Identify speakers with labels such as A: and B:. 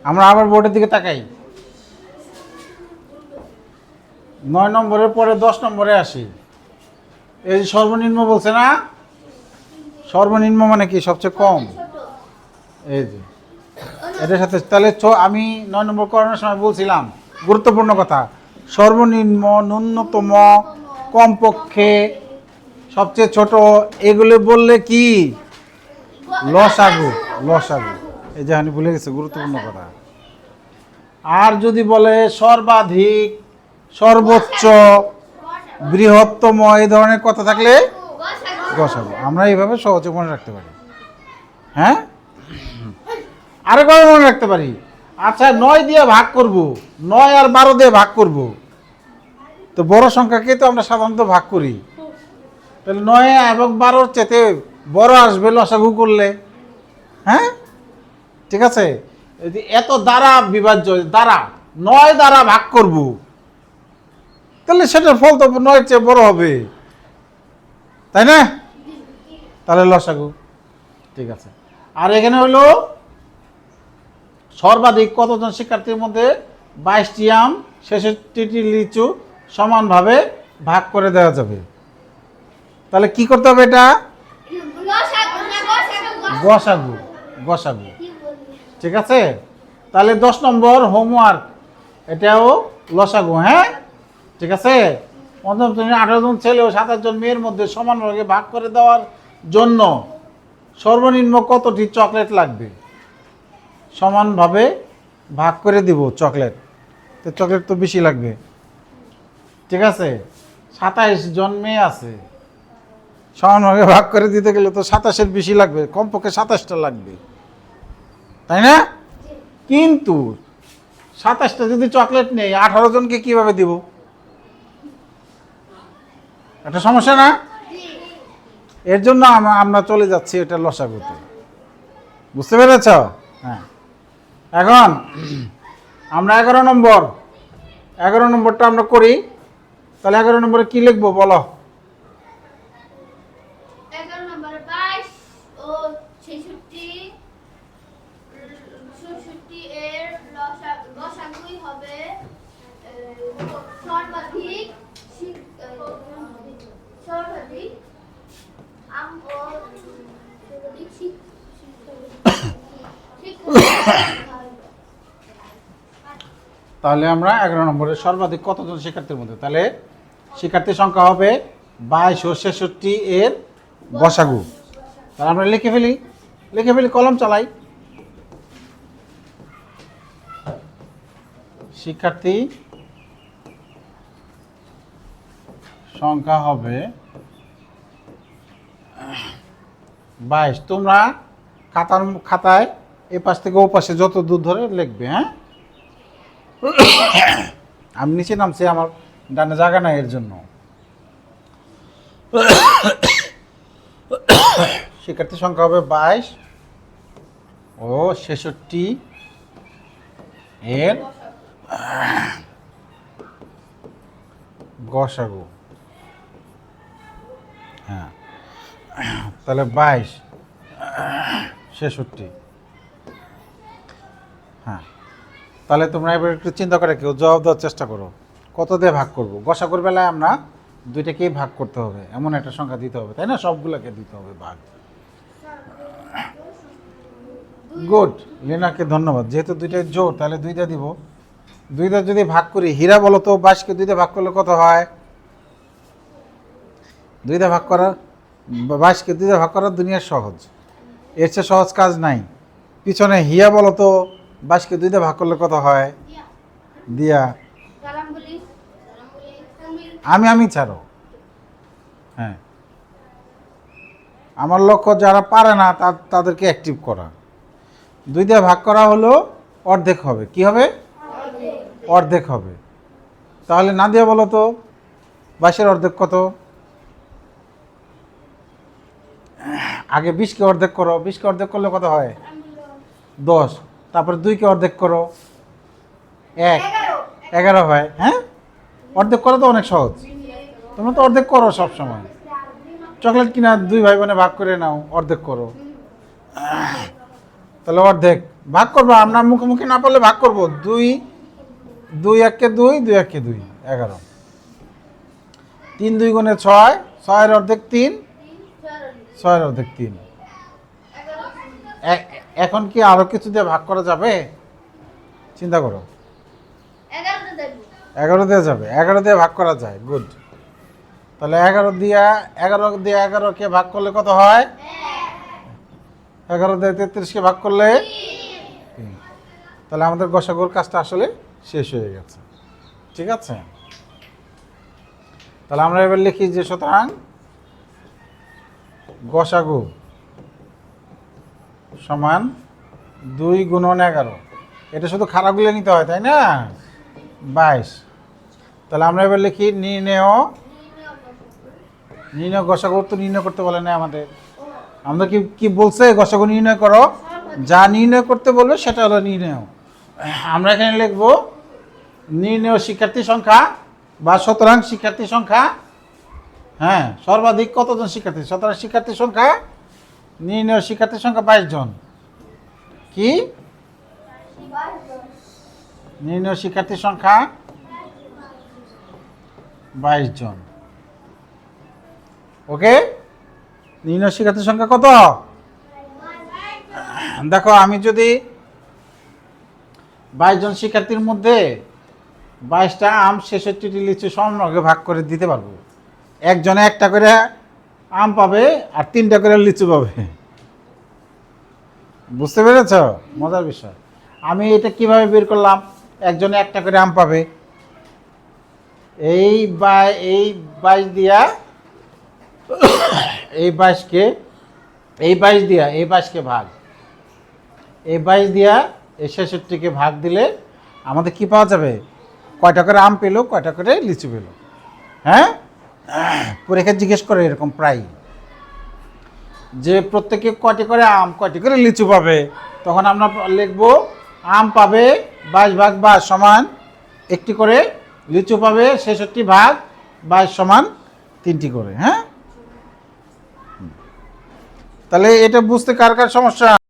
A: আমরা আবার বোর্ডের দিকে তাকাই। 9 নম্বরের পরে 10 নম্বরে আসি। এই যে সর্বনিম্ন বলছে না, সর্বনিম্ন মানে কি সবচেয়ে কম। এই যে এটার সাথে তাহলে আমি 9 নম্বর করানোর সময় বলছিলাম গুরুত্বপূর্ণ কথা, সর্বনিম্ন, ন্যূনতম, কমপক্ষে, সবচেয়ে ছোট, এগুলো বললে কি লসাগু। লসাগু এই যে আমি ভুলে গেছি গুরুত্বপূর্ণ কথা। আর যদি বলে সর্বাধিক, সর্বোচ্চ, বৃহত্তম, এই ধরনের কথা থাকলে গসাগু। আমরা এইভাবে সহজে মনে রাখতে পারি। হ্যাঁ, আরো কবে মনে রাখতে পারি? আচ্ছা 9 দিয়ে ভাগ করব, 9 আর 12 দিয়ে ভাগ করব, তো বড় সংখ্যাকে তো আমরা সাধারণত ভাগ করি, তাহলে 9 এবং 12-র চেয়ে বড় আসবে লসাগু করলে। হ্যাঁ, ঠিক আছে। এত দ্বারা বিভাজ্য, দ্বারা 9 দ্বারা ভাগ করব, তাহলে সেটার ফল তো 9-এর চেয়ে বড় হবে, তাই না? তাহলে লসাগু। ঠিক আছে। আর এখানে হলো সর্বাধিক কতজন শিক্ষার্থীর মধ্যে 22টি আম, 66টি লিচু সমানভাবে ভাগ করে দেওয়া যাবে। তাহলে কি করতে হবে? এটা গসাগু। গসাগু, ঠিক আছে। তাহলে 10 নম্বর হোমওয়ার্ক, এটাও লসাগু। হ্যাঁ, ঠিক আছে। পঞ্চম শ্রেণীর 18 জন ছেলে ও 27 জন মেয়ের মধ্যে সমানভাবে ভাগ করে দেওয়ার জন্য সর্বনিম্ন কতটি চকলেট লাগবে? সমানভাবে ভাগ করে দিব চকলেট, তো চকলেট তো বেশি লাগবে, ঠিক আছে। 27 জন মেয়ে আছে, সমানভাবে ভাগ করে দিতে গেলে তো 27-এর বেশি লাগবে, কমপক্ষে 27টা লাগবে, তাই না? কিন্তু 27টা যদি চকলেট নেই, 18 জনকে কিভাবে দিব? একটা সমস্যা না? এর জন্য আমরা চলে যাচ্ছি এটা লসাগুতে। বুঝতে পেরেছ? হ্যাঁ। এখন আমরা 11 নম্বরটা আমরা করি। তাহলে 11 নম্বরে কি লিখবো বলো?
B: 11 নম্বরে 22 ও 66 এর লসাগুই হবে সর্বাধিক আম ও
A: তাহলে আমরা 11 নম্বরের সর্বাধিক কতজন শিক্ষার্থীর মধ্যে, তাহলে শিক্ষার্থীর সংখ্যা হবে 22 ও 66 এর গসাগু। তাহলে আমরা লিখে ফেলি, কলম চালাই। শিক্ষার্থী সংখ্যা হবে 22। তোমরা খাতায় এ পাশ থেকে ও পাশে যত দূর ধরে লিখবে। হ্যাঁ, আমি নিচে নামছি, আমার ডানে জায়গা নাই, এর জন্য। শিক্ষার্থীর সংখ্যা হবে 22 ও 66 এর গসাগু। হ্যাঁ, তাহলে 22, 66। হ্যাঁ, তাহলে তোমরা এবার একটু চিন্তা করে কেউ জবাব দেওয়ার চেষ্টা করো, কত দিয়ে ভাগ করবো। গসাগুর বেলায় আমরা দুইটাকেই ভাগ করতে হবে, এমন একটা সংখ্যা দিতে হবে, তাই না? সবগুলোকে দিতে হবে ভাগ। গুড, লেনাকে ধন্যবাদ। যেহেতু দুইটাই জোর, তাহলে 2টা দিব। 2টা যদি ভাগ করি, হীরা বলো তো 22কে 2 দিয়ে ভাগ করলে কত হয়? 2 দিয়ে ভাগ করা, 22কে 2 দিয়ে ভাগ করা দুনিয়ার সহজ, এর চেয়ে সহজ কাজ নাই। পিছনে হিয়া বলো তো 22কে 2 দিয়ে ভাগ করলে কত হয়? দিয়া। আমি ছাড়ো। হ্যাঁ, আমার লক্ষ্য যারা পারে না তাদেরকে অ্যাক্টিভ করা। 2 দিয়ে ভাগ করা হলো অর্ধেক হবে। কি হবে? অর্ধেক হবে। তাহলে না দিয়া বলো তো 22-এর অর্ধেক কত? আগে 20কে অর্ধেক করো, 20কে অর্ধেক করলে কত হয়? 10। তারপরে 2কে অর্ধেক করো, 1, 11 হয়। হ্যাঁ, অর্ধেক করা তো অনেক সহজ, তোমরা তো অর্ধেক করো সব সময়। চকলেট কিনা 2 ভাই বোনে ভাগ করে নাও, অর্ধেক করো, তাহলে অর্ধেক। ভাগ করবো আমরা, মুখোমুখি না পারলে ভাগ করবো। 2 2 1 2 2 1 2 11। 3 2 গুণে 6, 6 এর অর্ধেক 3, 6 এর অর্ধেক 3। এখন কি আরো কিছু দিয়ে ভাগ করা যাবে? চিন্তা করো। 11 দিয়ে যাবে, 11 দিয়ে ভাগ করা যায়, গুড। তাহলে 11 দিয়ে 11 কে ভাগ করলে কত হয়? 11 দিয়ে 33 কে ভাগ করলে 3। তাহলে আমাদের গসাগুর কাজটা আসলে শেষ হয়ে গেছে। ঠিক আছে, তাহলে আমরা এবার লিখি যে সুতরাং গসাগু সমান 2 গুণন 11। এটা শুধু খারাপগুলো নিতে হয়, তাই না? 22। তাহলে আমরা এবার লিখি নির্ণয় গসাগু। তো নির্ণয় করতে বলে না আমাদের, আমরা কি বলছে? গসাগু নির্ণয় করো। যা নির্ণয় করতে বলবে সেটা হলো নির্ণয়। আমরা এখানে লিখব নির্ণয় শিক্ষার্থী সংখ্যা বা সুতরাং শিক্ষার্থী সংখ্যা। হ্যাঁ, সর্বাধিক কতজন শিক্ষার্থী? সুতরাং শিক্ষার্থী সংখ্যা, নির্ণয় শিক্ষার্থী সংখ্যা 22 জন। কি নির্ণয় শিক্ষার্থী সংখ্যা 22 জন। ওকে, নির্ণয় শিক্ষার্থী সংখ্যা কত? দেখো, আমি যদি 22 জন শিক্ষার্থীর মধ্যে 22টা আম 66টি লিচু সমভাগে ভাগ করে দিতে পারবো। একজনে একটা করে আম পাবে আর 3টা করে লিচু পাবে। বুঝতে পেরেছ? মজার বিষয়। আমি এটা কিভাবে বের করলাম? একজনে একটা করে আম পাবে, এই 22 দিয়া এই 22 দিয়া এই 22কে ভাগ, এই 22 দিয়া এই 66কে ভাগ দিলে আমাদের কি পাওয়া যাবে? কয়টা করে আম পেলো, কয়টা করে লিচু পেলো। হ্যাঁ, পরীক্ষা জিজ্ঞেস করে এরকম প্রায়, যে প্রত্যেকে কয়টি করে আম কয়টি করে লিচু পাবে। তখন আমরা লিখবো আম পাবে 22 ভাগ 22 সমান 1টি করে, লিচু পাবে 66 ভাগ 22 সমান 3টি করে। হ্যাঁ, তাহলে এটা বুঝতে কার কার সমস্যা?